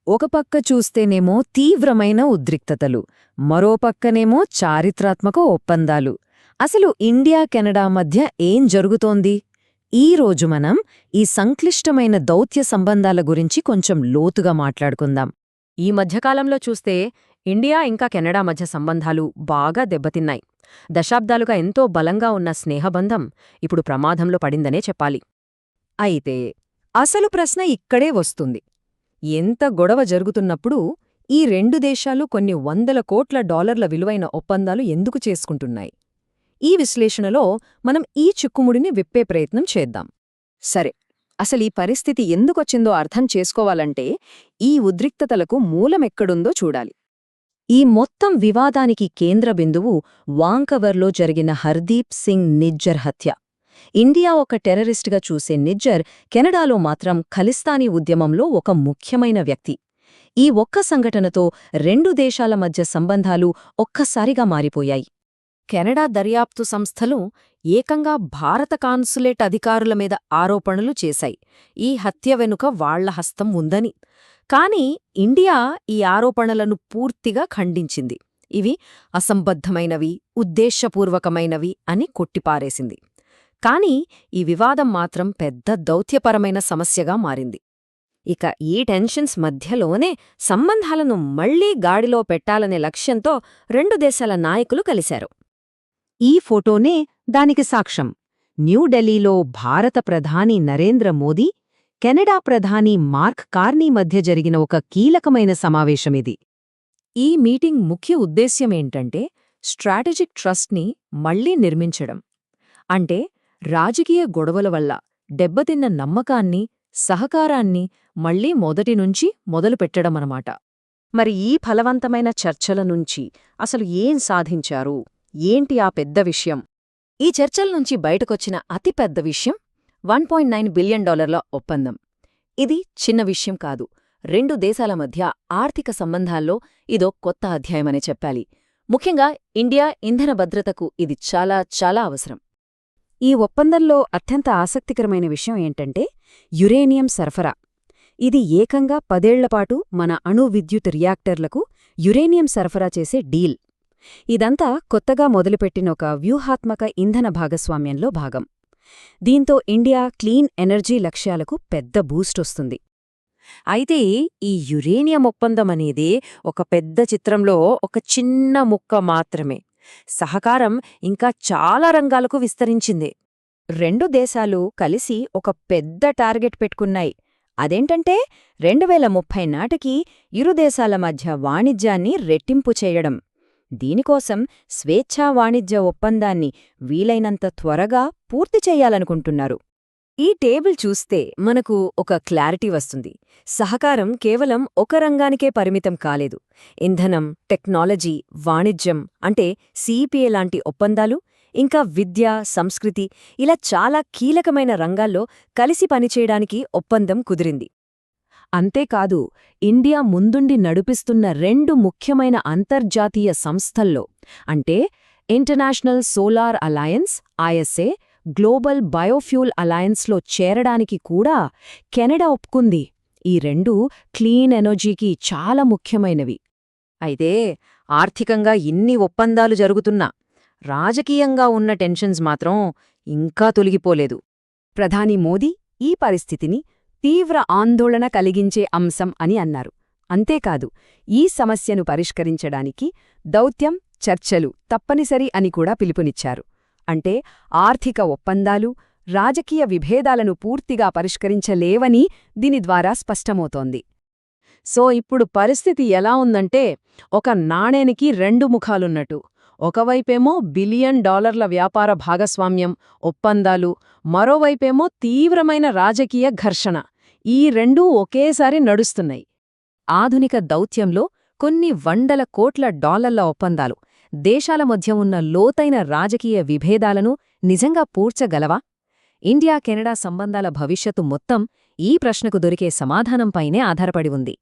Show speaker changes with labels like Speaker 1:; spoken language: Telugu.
Speaker 1: ఒక పక్క చూస్తేనేమో తీవ్రమైన ఉద్రిక్తతలు, మరో పక్కనేమో చారిత్రాత్మక ఒప్పందాలు. అసలు ఇండియా కెనడా మధ్య ఏం జరుగుతోంది? ఈరోజు మనం ఈ సంక్లిష్టమైన దౌత్య సంబంధాల గురించి కొంచెం లోతుగా మాట్లాడుకుందాం.
Speaker 2: ఈ మధ్యకాలంలో చూస్తే ఇండియా ఇంకా కెనడా మధ్య సంబంధాలు బాగా దెబ్బతిన్నాయి. దశాబ్దాలుగా ఎంతో బలంగా ఉన్న స్నేహబంధం ఇప్పుడు ప్రమాదంలో పడిందనే చెప్పాలి.
Speaker 1: అయితే అసలు ప్రశ్న ఇక్కడే వస్తుంది. ఎంత గొడవ జరుగుతున్నప్పుడు ఈ రెండు దేశాలు కొన్ని వందల కోట్ల డాలర్ల విలువైన ఒప్పందాలు ఎందుకు చేసుకుంటున్నాయి? ఈ విశ్లేషణలో మనం ఈ చిక్కుముడిని విప్పే ప్రయత్నం చేద్దాం. సరే, అసలీ పరిస్థితి ఎందుకొచ్చిందో అర్థం చేసుకోవాలంటే ఈ ఉద్రిక్తతలకు మూలమెక్కడుందో చూడాలి. ఈ మొత్తం వివాదానికి కేంద్ర బిందువు వాంకవర్లో జరిగిన హర్దీప్ సింగ్ నిజ్జర్ హత్య. ఇండియా ఒక టెర్రరిస్టుగా చూసే నిజ్జర్ కెనడాలో మాత్రం ఖలిస్తానీ ఉద్యమంలో ఒక ముఖ్యమైన వ్యక్తి. ఈ ఒక్క సంఘటనతో రెండు దేశాల మధ్య సంబంధాలు ఒక్కసారిగా మారిపోయాయి.
Speaker 2: కెనడా దర్యాప్తు సంస్థలు ఏకంగా భారత కాన్సులేట్ అధికారుల మీద ఆరోపణలు చేశాయి, ఈ హత్య వెనుక వాళ్ల హస్తం ఉందని. కాని ఇండియా ఈ ఆరోపణలను పూర్తిగా ఖండించింది. ఇవి అసంబద్ధమైనవి, ఉద్దేశపూర్వకమైనవి అని కొట్టిపారేసింది. కాని ఈ వివాదం మాత్రం పెద్ద దౌత్యపరమైన సమస్యగా మారింది. ఇక ఈ టెన్షన్స్ మధ్యలోనే సంబంధాలను మళ్లీ గాడిలో పెట్టాలనే లక్ష్యంతో రెండు దేశాల నాయకులు కలిశారు.
Speaker 1: ఈ ఫోటోనే దానికి సాక్ష్యం. న్యూఢిల్లీలో భారత ప్రధాని నరేంద్ర మోదీ, కెనడా ప్రధాని మార్క్ కార్నీ మధ్య జరిగిన ఒక కీలకమైన సమావేశమిది. ఈ మీటింగ్ ముఖ్య ఉద్దేశ్యమేంటంటే స్ట్రాటజిక్ ట్రస్ట్ని మళ్లీ నిర్మించడం. అంటే రాజకీయ గొడవల వల్ల దెబ్బతిన్న నమ్మకాన్ని, సహకారాన్ని మళ్లీ మొదటినుంచి మొదలుపెట్టడమనమాట. మరి ఈ ఫలవంతమైన చర్చల నుంచి అసలు ఏం సాధించారు? ఏంటి ఆ పెద్ద విషయం? ఈ చర్చల నుంచి బయటకొచ్చిన అతిపెద్ద విషయం $1.9 బిలియన్ ఒప్పందం. ఇది చిన్న విషయం కాదు. రెండు దేశాల మధ్య ఆర్థిక సంబంధాల్లో ఇదో కొత్త అధ్యాయమనే చెప్పాలి. ముఖ్యంగా ఇండియా ఇంధన భద్రతకు ఇది చాలా చాలా అవసరం. ఈ ఒప్పందంలో అత్యంత ఆసక్తికరమైన విషయం ఏంటంటే యురేనియం సరఫరా. ఇది ఏకంగా 10 ఏళ్లపాటు మన అణు విద్యుత్ రియాక్టర్లకు యురేనియం సరఫరా చేసే డీల్. ఇదంతా కొత్తగా మొదలుపెట్టిన ఒక వ్యూహాత్మక ఇంధన భాగస్వామ్యంలో భాగం. దీంతో ఇండియా క్లీన్ ఎనర్జీ లక్ష్యాలకు పెద్ద బూస్టొస్తుంది. అయితే ఈ యురేనియం ఒప్పందమనేదే ఒక పెద్ద చిత్రంలో ఒక చిన్న ముక్క మాత్రమే. సహకారం ఇంకా చాలా రంగాలకు విస్తరించింది. రెండు దేశాలు కలిసి ఒక పెద్ద టార్గెట్ పెట్టుకున్నాయి. అదేంటంటే 2030 నాటికి ఇరు దేశాల మధ్య వాణిజ్యాన్ని రెట్టింపు చేయడం. దీనికోసం స్వేచ్ఛా వాణిజ్య ఒప్పందాన్ని వీలైనంత త్వరగా పూర్తి చెయ్యాలనుకుంటున్నారు. ఈ టేబుల్ చూస్తే మనకు ఒక క్లారిటీ వస్తుంది. సహకారం కేవలం ఒక రంగానికే పరిమితం కాలేదు. ఇంధనం, టెక్నాలజీ, వాణిజ్యం అంటే సిఇపిఏ లాంటి ఒప్పందాలు, ఇంకా విద్య, సంస్కృతి ఇలా చాలా కీలకమైన రంగాల్లో కలిసి పనిచేయడానికి ఒప్పందం కుదిరింది. అంతేకాదు, ఇండియా ముందుండి నడిపిస్తున్న రెండు ముఖ్యమైన అంతర్జాతీయ సంస్థల్లో అంటే international solar alliance ISA, global biofuel అలయన్స్లో చేరడానికి కూడా కెనడా ఒప్పుకుంది. ఈ రెండూ క్లీన్ ఎనర్జీకి చాలా ముఖ్యమైనవి. అయితే ఆర్థికంగా ఇన్ని ఒప్పందాలు జరుగుతున్నా రాజకీయంగా ఉన్న టెన్షన్స్ మాత్రం ఇంకా తొలగిపోలేదు. ప్రధాని మోదీ ఈ పరిస్థితిని తీవ్ర ఆందోళన కలిగించే అంశం అని అన్నారు. అంతేకాదు, ఈ సమస్యను పరిష్కరించడానికి దౌత్యం, చర్చలు తప్పనిసరి అని కూడా పిలుపునిచ్చారు. అంటే ఆర్థిక ఒప్పందాలు రాజకీయ విభేదాలను పూర్తిగా పరిష్కరించలేవని దీని ద్వారా స్పష్టమవుతోంది. సో ఇప్పుడు పరిస్థితి ఎలా ఉందంటే ఒక నాణేనికి రెండు ముఖాలున్నట్టు. ఒకవైపేమో $1 బిలియన్ వ్యాపార భాగస్వామ్యం, ఒప్పందాలు, మరోవైపేమో తీవ్రమైన రాజకీయ ఘర్షణ. ఈ రెండూ ఒకేసారి నడుస్తున్నాయి. ఆధునిక దౌత్యంలో కొన్ని వందల కోట్ల డాలర్ల ఒప్పందాలు దేశాల మధ్య ఉన్న లోతైన రాజకీయ విభేదాలను నిజంగా పూడ్చగలవా? ఇండియా కెనడా సంబంధాల భవిష్యత్తు మొత్తం ఈ ప్రశ్నకు దొరికే సమాధానంపైనే ఆధారపడి ఉంది.